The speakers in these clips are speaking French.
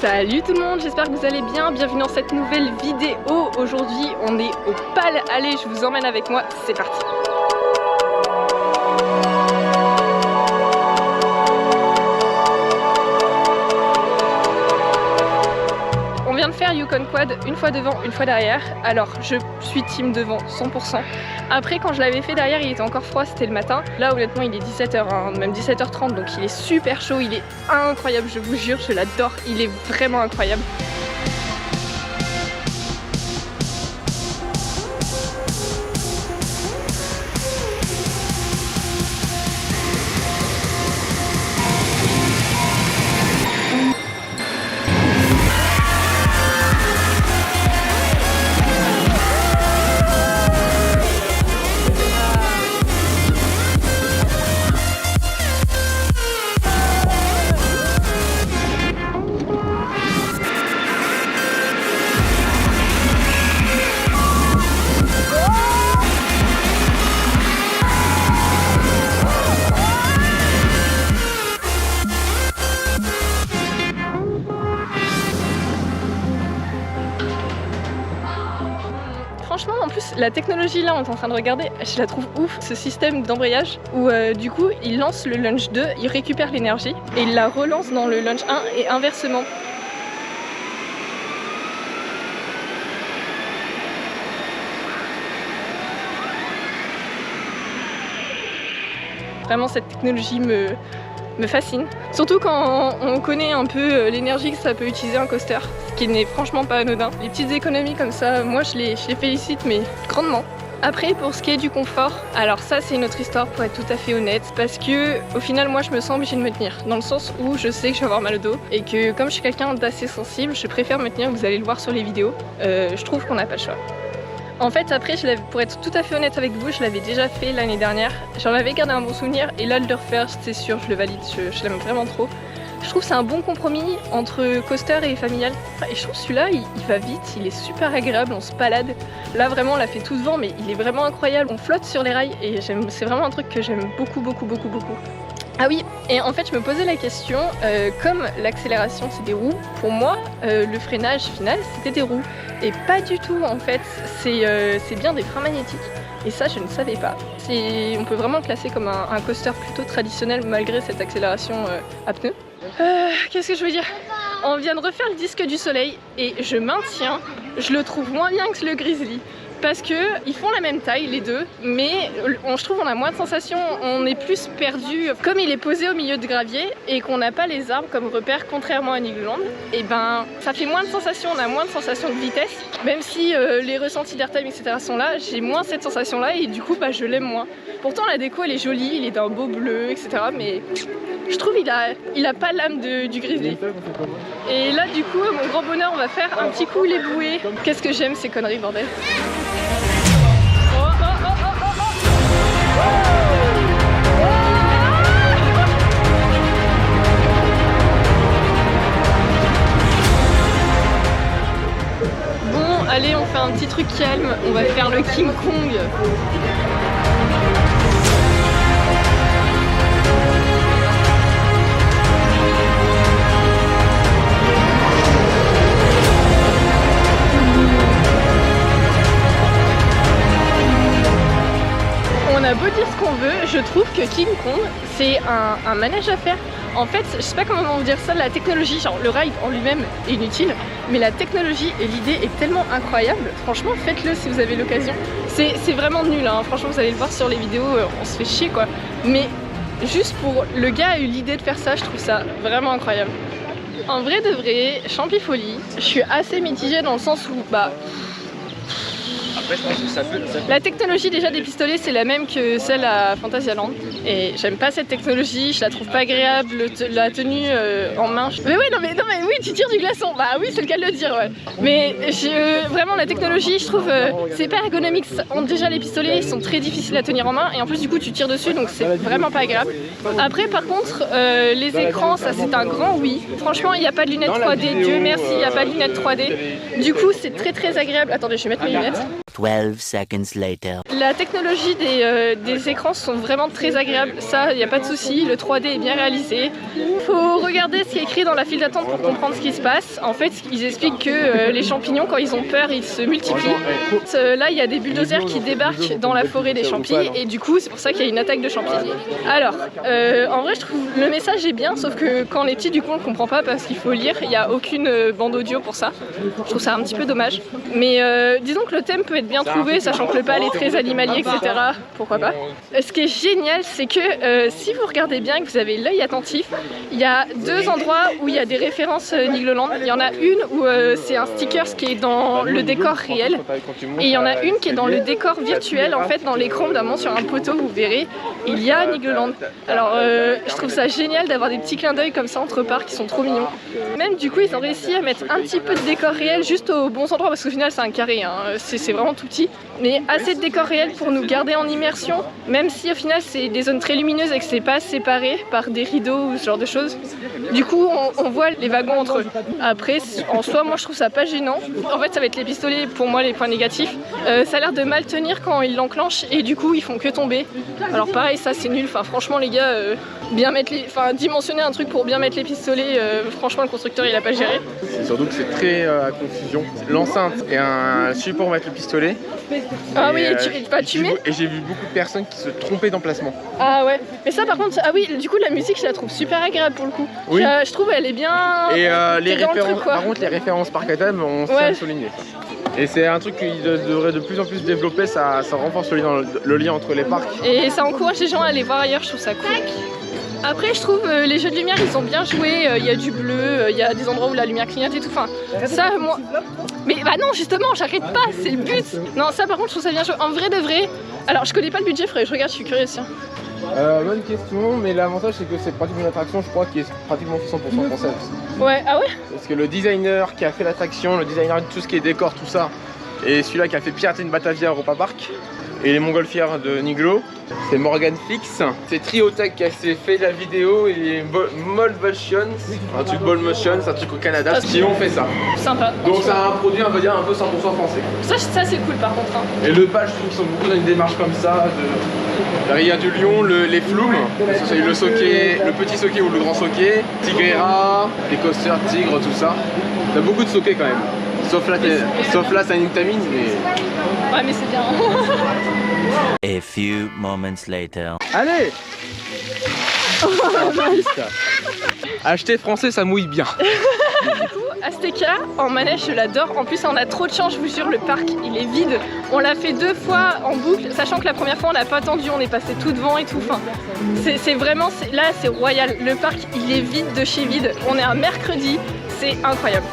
Salut tout le monde, j'espère que vous allez bien, bienvenue dans cette nouvelle vidéo. Aujourd'hui on est au PAL, allez je vous emmène avec moi, c'est parti. On vient de faire Yukon Quad, une fois devant, une fois derrière. Alors je suis team devant 100%. Après quand je l'avais fait derrière il était encore froid, c'était le matin. Là honnêtement il est 17h, hein, même 17h30, donc il est super chaud, il est incroyable, je vous jure, je l'adore, il est vraiment incroyable. Franchement en plus la technologie là on est en train de regarder, je la trouve ouf, ce système d'embrayage où du coup il lance le launch 2, il récupère l'énergie et il la relance dans le launch 1 et inversement. Vraiment cette technologie me fascine. Surtout quand on connaît un peu l'énergie que ça peut utiliser un coaster, ce qui n'est franchement pas anodin. Les petites économies comme ça, moi je les félicite mais grandement. Après pour ce qui est du confort, alors ça c'est une autre histoire pour être tout à fait honnête, parce que au final moi je me sens obligée de me tenir, dans le sens où je sais que je vais avoir mal au dos et que comme je suis quelqu'un d'assez sensible, je préfère me tenir, vous allez le voir sur les vidéos, je trouve qu'on n'a pas le choix. En fait après, pour être tout à fait honnête avec vous, je l'avais déjà fait l'année dernière. J'en avais gardé un bon souvenir et là de le refaire, c'est sûr, je le valide, je l'aime vraiment trop. Je trouve que c'est un bon compromis entre coaster et familial. Et je trouve celui-là, il va vite, il est super agréable, on se balade. Là vraiment, on l'a fait tout devant, mais il est vraiment incroyable. On flotte sur les rails et c'est vraiment un truc que j'aime beaucoup. Ah oui, et en fait je me posais la question, comme l'accélération c'est des roues, pour moi le freinage final c'était des roues. Et pas du tout en fait, c'est bien des freins magnétiques. Et ça je ne savais pas. On peut vraiment le classer comme un coaster plutôt traditionnel malgré cette accélération à pneus. Qu'est-ce que je veux dire? On vient de refaire le disque du soleil et je maintiens, je le trouve moins bien que le Grizzly. Parce que ils font la même taille les deux, mais je trouve on a moins de sensations, on est plus perdu. Comme il est posé au milieu de gravier et qu'on n'a pas les arbres comme repère, contrairement à Nigloland, et ben ça fait moins de sensations, on a moins de sensations de vitesse. Même si les ressentis d'airtime etc sont là, j'ai moins cette sensation là et du coup bah, je l'aime moins. Pourtant la déco elle est jolie, il est d'un beau bleu etc. Mais je trouve il a pas l'âme du Grizzly. Et là du coup mon grand bonheur on va faire un petit coup les bouées. Qu'est-ce que j'aime ces conneries bordel. Bon allez on fait un petit truc calme, on va faire le King Kong. On a beau dire ce qu'on veut, je trouve que King Kong c'est un manège à faire. En fait, je sais pas comment vous dire ça, la technologie, genre le ride en lui-même est inutile, mais la technologie et l'idée est tellement incroyable. Franchement, faites-le si vous avez l'occasion. C'est vraiment nul, hein. Franchement, vous allez le voir sur les vidéos, on se fait chier quoi. Mais juste pour le gars a eu l'idée de faire ça, je trouve ça vraiment incroyable. En vrai de vrai, Champifolie, je suis assez mitigée dans le sens où bah après, je pense que ça peut. La technologie déjà des pistolets c'est la même que celle à Fantasyland et j'aime pas cette technologie, je la trouve pas agréable, la tenue en main. Mais oui, non mais oui, tu tires du glaçon, bah oui c'est le cas de le dire ouais. Mais vraiment la technologie je trouve c'est pas ergonomique. Déjà les pistolets ils sont très difficiles à tenir en main et en plus du coup tu tires dessus donc c'est vraiment pas agréable. Après par contre les écrans ça c'est un grand oui. Franchement il n'y a pas de lunettes 3D, Dieu merci il n'y a pas de lunettes 3D. Du coup c'est très agréable. Attendez je vais mettre mes lunettes. 12 seconds later. La technologie des écrans sont vraiment très agréables, ça, il n'y a pas de souci, le 3D est bien réalisé. Faut regarder ce qui est écrit dans la file d'attente pour comprendre ce qui se passe. En fait, ils expliquent que les champignons, quand ils ont peur, ils se multiplient. Là, il y a des bulldozers qui débarquent dans la forêt des champis et du coup, c'est pour ça qu'il y a une attaque de champis. Alors, en vrai, je trouve le message est bien, sauf que quand on est petit, du coup, on ne comprend pas parce qu'il faut lire, il n'y a aucune bande audio pour ça. Je trouve ça un petit peu dommage. Mais disons que le thème peut être bien trouvé, sachant que le pal est très animalier, etc. Pourquoi pas. Ce qui est génial, c'est que si vous regardez bien et que vous avez l'œil attentif, il y a deux endroits où il y a des références Nigloland. Il y en a une où c'est un sticker qui est dans le décor réel et il y en a une qui est dans le décor virtuel. En fait, dans l'écran, notamment sur un poteau, vous verrez, il y a Nigloland. Alors, je trouve ça génial d'avoir des petits clins d'œil comme ça entre parcs qui sont trop mignons. Même du coup, ils ont réussi à mettre un petit peu de décor réel juste aux bons endroits parce qu'au final, c'est un carré, hein. C'est vraiment tout petit. Mais assez de décor réel pour nous garder en immersion, même si au final, c'est des zones très lumineuses et que c'est pas séparé par des rideaux ou ce genre de choses. Du coup, on voit les wagons entre eux. Après, en soi, moi je trouve ça pas gênant. En fait, ça va être les pistolets pour moi les points négatifs. Ça a l'air de mal tenir quand ils l'enclenchent et du coup, ils font que tomber. Alors pareil, ça c'est nul. Enfin, franchement, les gars, dimensionner un truc pour bien mettre les pistolets, franchement, le constructeur il a pas géré. Surtout que c'est très à confusion. L'enceinte est un support pour mettre le pistolet. Ah oui, tu mets. Et j'ai vu beaucoup de personnes qui se trompaient d'emplacement. Ah ouais, mais ça par contre, ah oui, du coup la musique je la trouve super agréable pour le coup. Oui. Je trouve elle est bien. Et les références, truc, par contre les références Parc Adam, on s'est à souligner ça. Et c'est un truc qu'il devrait de plus en plus développer, ça renforce le lien entre les parcs. Et ça encourage les gens à aller voir ailleurs, je trouve ça cool. Après je trouve les jeux de lumière ils ont bien joué, il y a du bleu, il y a des endroits où la lumière clignote et tout, enfin ça moi... Mais bah non justement j'arrête pas, c'est le but. Non ça par contre je trouve ça bien joué, en vrai de vrai. Alors je connais pas le budget, faudrait que je regarde, je suis curieuse tiens. Bonne question, mais l'avantage c'est que c'est pratiquement une attraction je crois qui est pratiquement 100% française. Ouais, ah ouais. Parce que le designer qui a fait l'attraction, le designer de tout ce qui est décor, tout ça, et celui-là qui a fait Pirates in Batavia Europa Park, et les montgolfières de Niglo, c'est Morgan Fix. C'est Triotech qui a fait la vidéo et Mold Motion, un truc Ball Motion, c'est un truc au Canada qui ont fait ça. Sympa. Donc c'est un produit, on va dire, un peu 100% français. Ça c'est cool par contre. Hein. Et le pal, je trouve qu'ils sont beaucoup dans une démarche comme ça. Il y a du lion, les flumes, le petit soquet ou le grand soquet, Tigrera, les coasters, tigres, tout ça. T'as beaucoup de soquets quand même. Sauf là, ça Nintamind, mais... Ouais, mais c'est bien. A few moments later. Allez. Acheter français, ça mouille bien. Du coup, Azteca, en manège, je l'adore. En plus, on a trop de chance, je vous jure, le parc, il est vide. On l'a fait 2 fois en boucle, sachant que la première fois, on n'a pas attendu, on est passé tout devant et tout. Enfin, c'est vraiment, là, c'est royal. Le parc, il est vide de chez vide. On est un mercredi, c'est incroyable.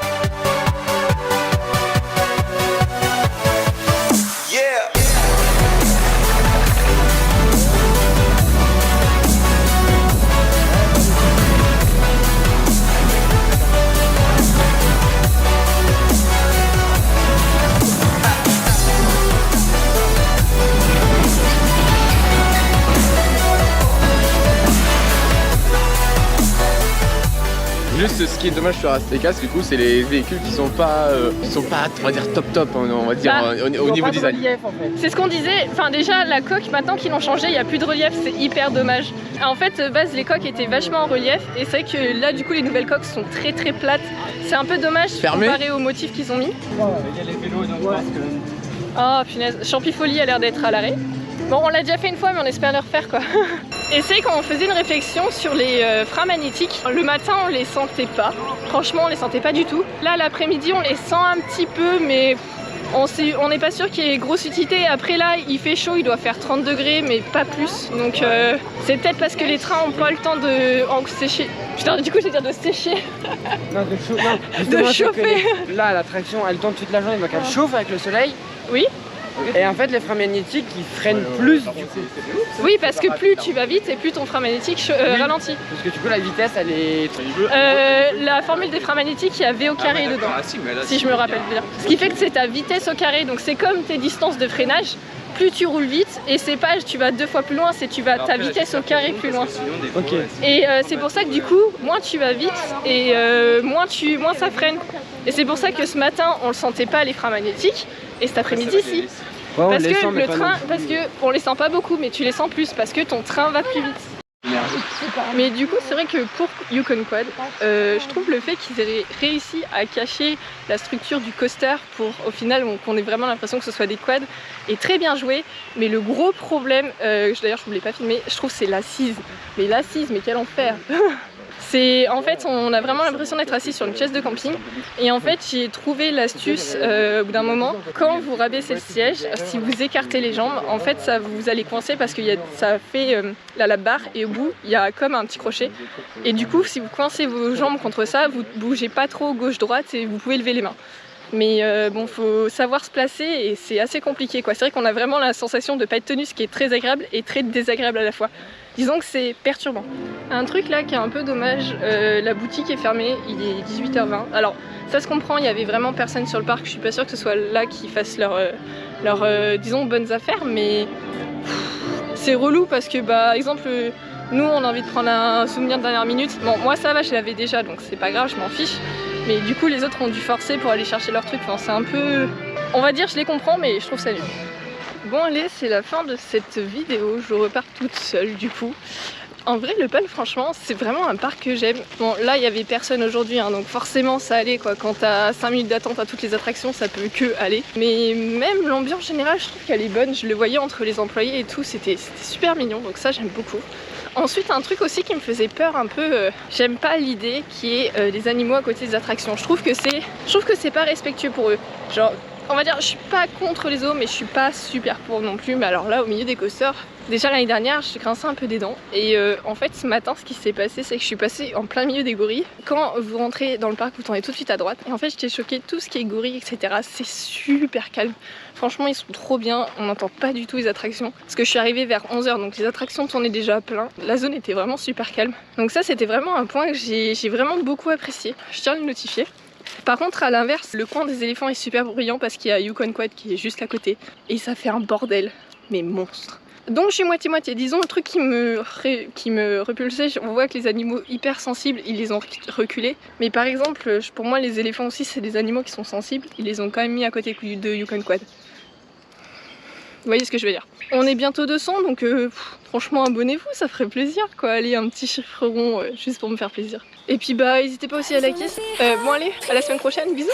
Juste ce qui est dommage sur Azteca, du coup, c'est les véhicules qui sont pas, on va dire top, on va dire au niveau design. En fait. C'est ce qu'on disait, enfin déjà la coque, maintenant qu'ils l'ont changé, il n'y a plus de relief, c'est hyper dommage. En fait, de base, les coques étaient vachement en relief et c'est vrai que là, du coup, les nouvelles coques sont très plates. C'est un peu dommage comparé aux motifs qu'ils ont mis. Il y a les vélos et donc je pense que... Oh punaise, Champifolie a l'air d'être à l'arrêt. Bon, on l'a déjà fait une fois, mais on espère le refaire quoi. Et c'est quand on faisait une réflexion sur les freins magnétiques, le matin on les sentait pas. Franchement, on les sentait pas du tout. Là, l'après-midi, on les sent un petit peu, mais on n'est pas sûr qu'il y ait grosse utilité. Après là, il fait chaud, il doit faire 30 degrés, mais pas plus. Donc c'est peut-être parce que les trains n'ont pas le temps de sécher. Putain, du coup, je vais dire de sécher. Non, de chauffer. Là, l'attraction, elle tourne toute la journée, donc elle chauffe avec le soleil. Oui. Et en fait, les freins magnétiques, ils freinent plus du coup. Oui, parce que plus tu vas vite et plus ton frein magnétique ralentit. Parce que du coup, la vitesse, elle est... La formule des freins magnétiques, il y a V au carré dedans, si je me rappelle bien. Ce qui fait que c'est ta vitesse au carré, donc c'est comme tes distances de freinage. Plus tu roules vite, et c'est pas tu vas 2 fois plus loin, c'est tu vas ta vitesse au carré plus loin. Okay. Et c'est pour ça que du coup, moins tu vas vite et moins ça freine. Et c'est pour ça que ce matin, on le sentait pas les freins magnétiques, et cet après-midi, si. on parce les que sent, mais le pas train, non plus. parce que on les sent pas beaucoup, mais tu les sens plus parce que ton train va plus vite. Mais du coup, c'est vrai que pour Yukon Quad, je trouve le fait qu'ils aient réussi à cacher la structure du coaster pour au final qu'on ait vraiment l'impression que ce soit des quads est très bien joué. Mais le gros problème, d'ailleurs je voulais pas filmer, je trouve c'est l'assise. Mais l'assise, mais quel enfer! En fait, on a vraiment l'impression d'être assis sur une chaise de camping. Et en fait, j'ai trouvé l'astuce au bout d'un moment. Quand vous rabaissez le siège, si vous écartez les jambes, en fait, ça vous allez coincer parce que ça fait la barre et au bout, il y a comme un petit crochet. Et du coup, si vous coincez vos jambes contre ça, vous bougez pas trop gauche-droite et vous pouvez lever les mains. Mais bon, faut savoir se placer et c'est assez compliqué quoi. C'est vrai qu'on a vraiment la sensation de pas être tenu, ce qui est très agréable et très désagréable à la fois. Disons que c'est perturbant. Un truc là qui est un peu dommage, la boutique est fermée, il est 18h20. Alors ça se comprend, il y avait vraiment personne sur le parc, je suis pas sûre que ce soit là qu'ils fassent leurs disons bonnes affaires, mais c'est relou parce que par exemple nous on a envie de prendre un souvenir de dernière minute. Bon moi ça va, je l'avais déjà donc c'est pas grave, je m'en fiche. Mais du coup les autres ont dû forcer pour aller chercher leur truc, enfin c'est un peu... On va dire je les comprends mais je trouve ça nul. Bon allez, c'est la fin de cette vidéo, je repars toute seule du coup. En vrai le Pal franchement c'est vraiment un parc que j'aime. Bon là il y avait personne aujourd'hui hein, donc forcément ça allait quoi. Quand t'as 5 minutes d'attente à toutes les attractions ça peut que aller. Mais même l'ambiance générale je trouve qu'elle est bonne, je le voyais entre les employés et tout, c'était super mignon donc ça j'aime beaucoup. Ensuite un truc aussi qui me faisait peur un peu, j'aime pas l'idée qui est les animaux à côté des attractions. Je trouve que c'est pas respectueux pour eux. Genre on va dire je suis pas contre les zoos mais je suis pas super pour non plus. Mais alors là au milieu des coasters, déjà l'année dernière je grinçais un peu des dents. Et en fait ce matin ce qui s'est passé c'est que je suis passée en plein milieu des gorilles. Quand vous rentrez dans le parc vous tournez tout de suite à droite. Et en fait j'étais choquée, tout ce qui est gorilles etc. c'est super calme. Franchement ils sont trop bien, on n'entend pas du tout les attractions. Parce que je suis arrivée vers 11h donc les attractions tournaient déjà à plein. La zone était vraiment super calme. Donc ça c'était vraiment un point que j'ai vraiment beaucoup apprécié. Je tiens à le notifier. Par contre à l'inverse, le coin des éléphants est super bruyant parce qu'il y a Yukon Quad qui est juste à côté. Et ça fait un bordel, mais monstre. Donc je suis moitié-moitié, disons le truc qui me repulsait, on voit que les animaux hyper sensibles, ils les ont reculés. Mais par exemple, pour moi les éléphants aussi c'est des animaux qui sont sensibles, ils les ont quand même mis à côté de Yukon Quad. Vous voyez ce que je veux dire. On est bientôt 200 donc franchement abonnez-vous, ça ferait plaisir quoi. Allez un petit chiffre rond juste pour me faire plaisir. Et puis bah n'hésitez pas aussi à liker. Bon allez, à la semaine prochaine, bisous.